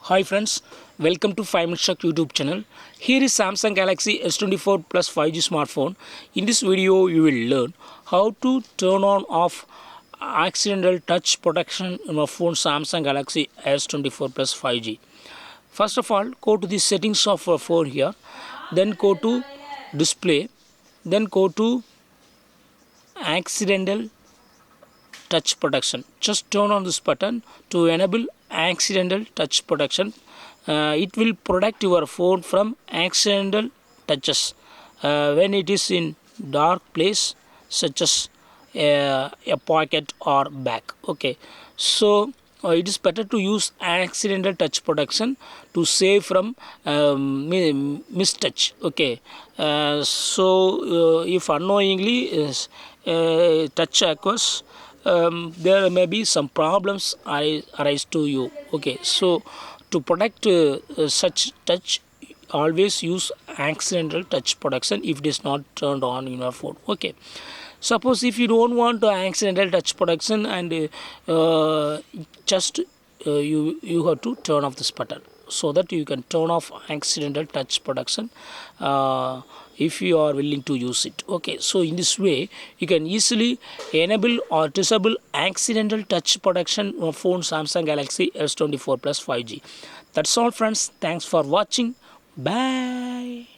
Hi friends, welcome to 5 Minute Shock YouTube channel. Here is Samsung Galaxy S24 Plus 5G smartphone. In this video, you will learn how to turn on off accidental touch protection in your phone Samsung Galaxy S24 Plus 5G. First of all, go to the settings of your phone here, then go to display, then go to accidental touch protection. Just turn on this button to enable accidental touch protection. It will protect your phone from accidental touches when it is in dark place such as a pocket or bag. Okay, so it is better to use accidental touch protection to save from mistouch. Okay, if unknowingly touch occurs, there may be some problems arise to you. Okay, so to protect such touch, always use accidental touch protection if it is not turned on in your phone. Okay, suppose if you don't want accidental touch protection and just you have to turn off this button so that you can turn off accidental touch protection if you are willing to use it. Okay, so in this way you can easily enable or disable accidental touch protection on phone Samsung Galaxy S24 Plus 5G. That's all friends, thanks for watching. Bye.